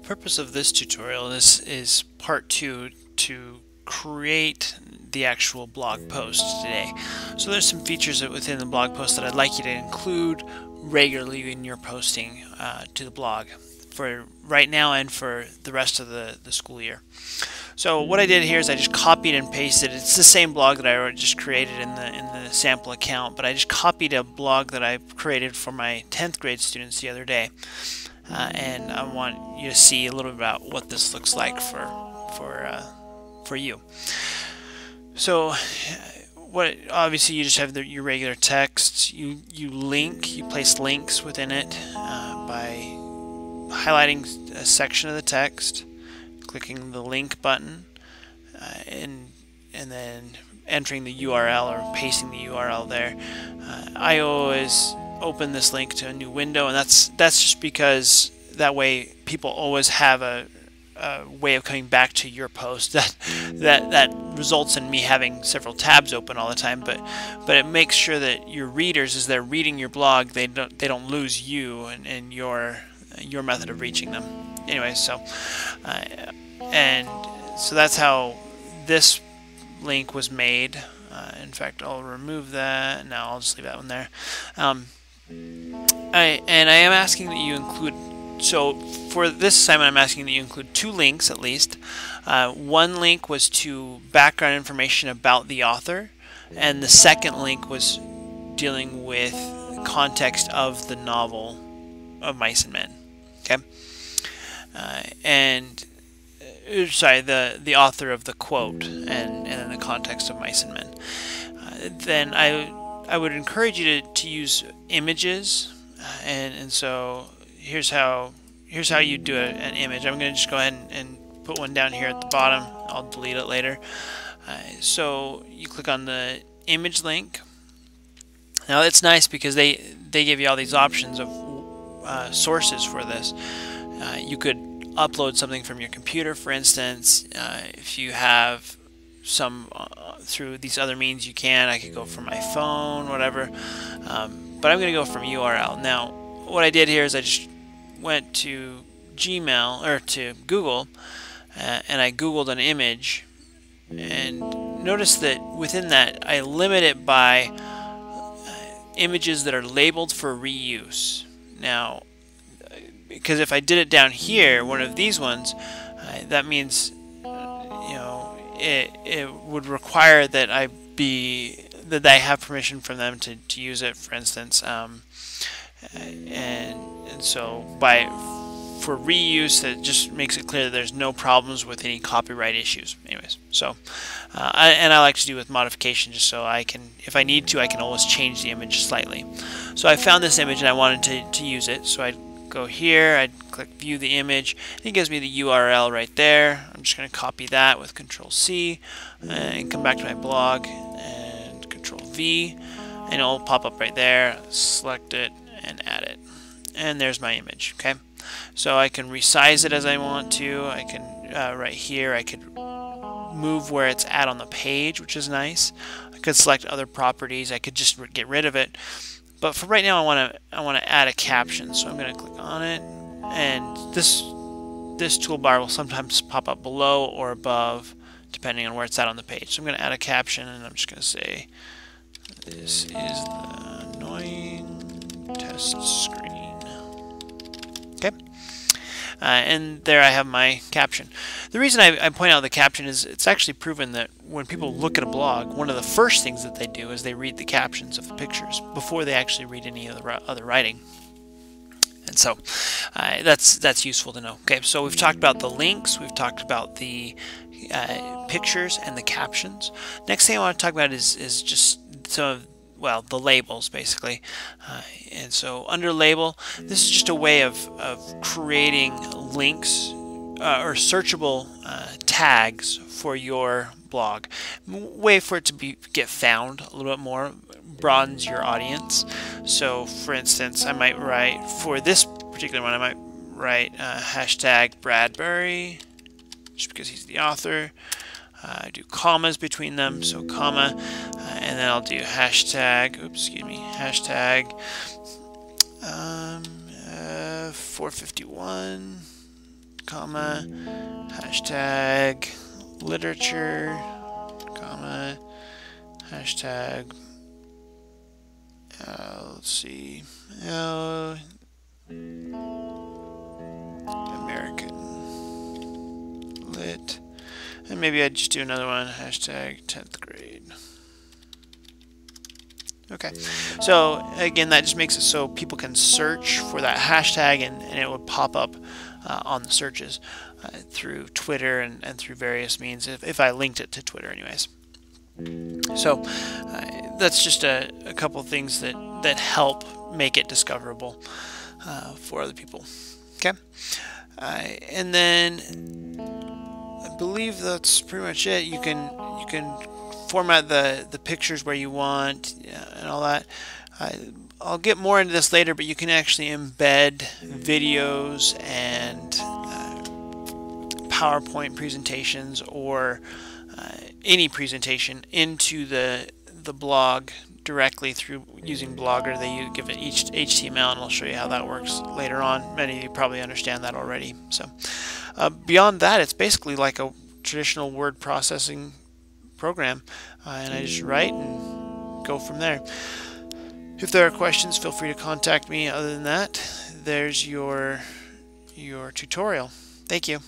purpose of this tutorial is part 2 to create the actual blog post today. So there's some features within the blog post that I'd like you to include regularly in your posting to the blog for right now and for the rest of the school year. So what I did here is I just copied and pasted. It's the same blog that I just created in the sample account, but I just copied a blog that I created for my 10th grade students the other day. And I want you to see a little bit about what this looks like for you. So, obviously you just have your regular text. You place links within it by highlighting a section of the text, clicking the link button, and then entering the URL or pasting the URL there. I always open this link to a new window, and that's just because that way people always have a way of coming back to your post. That results in me having several tabs open all the time, but it makes sure that your readers, as they're reading your blog, they don't lose you and your method of reaching them. Anyway, so that's how this link was made. In fact, I'll remove that. No, I'll just leave that one there. I am asking that you include, so for this assignment I'm asking that you include 2 links at least. One link was to background information about the author, and the second link was dealing with context of the novel of Mice and Men. Okay, sorry, the author of the quote and then the context of Mice and Men. Then I would encourage you to use images, and so here's how you do an image. I'm going to just go ahead and put one down here at the bottom. I'll delete it later. So you click on the image link. Now it's nice because they give you all these options of sources for this. You could upload something from your computer, for instance. If you have some through these other means, you can. I could go from my phone, whatever, but I'm going to go from URL. Now what I did here is I just went to Gmail or to Google, and I Googled an image, and notice that within that I limit it by images that are labeled for reuse. Now, because if I did it down here, one of these ones, that means it would require that I have permission from them to use it, for instance, and so for reuse, that just makes it clear that there's no problems with any copyright issues. Anyways, so I like to do with modification, just so I can, if I need to, I can always change the image slightly. So I found this image and I wanted to use it, so I'd go here, I'd click view the image, and it gives me the URL right there. I'm just going to copy that with Control-C and come back to my blog and Control-V, and it'll pop up right there. Select it and add it, and there's my image. Okay, so I can resize it as I want to. I can right here I could move where it's at on the page, which is nice. I could select other properties. I could just get rid of it. But for right now, I want to add a caption, so I'm going to click on it, and this toolbar will sometimes pop up below or above, depending on where it's at on the page. So I'm going to add a caption, and I'm just going to say, "This is the annoying test screen." Okay, and there I have my caption. The reason I point out the caption is it's actually proven that when people look at a blog, one of the first things that they do is they read the captions of the pictures before they actually read any of the other writing. And so that's useful to know. Okay, so we've talked about the links, we've talked about the pictures and the captions. Next thing I want to talk about is just some of, well, the labels, basically. And so under label, this is just a way of creating links or searchable tags for your blog. Way for it to get found a little bit more, broadens your audience. So for instance, I might write, for this particular one, I might write hashtag Bradbury, just because he's the author. I do commas between them, so comma, and then I'll do hashtag, hashtag 451, comma, hashtag literature, comma, hashtag, let's see, American lit, and maybe I'd just do another one, hashtag 10th grade. Okay, so again, that just makes it so people can search for that hashtag, and it would pop up on the searches through Twitter and through various means, if I linked it to Twitter anyways. So that's just a couple things that help make it discoverable for other people. Okay, and then I believe that's pretty much it. You can format the pictures where you want and all that. I'll get more into this later, but you can actually embed videos and PowerPoint presentations or any presentation into the blog directly through using Blogger. They give it each HTML, and I'll show you how that works later on. Many of you probably understand that already. So beyond that, it's basically like a traditional word processing program, and I just write and go from there. If there are questions, feel free to contact me. Other than that, there's your tutorial. Thank you.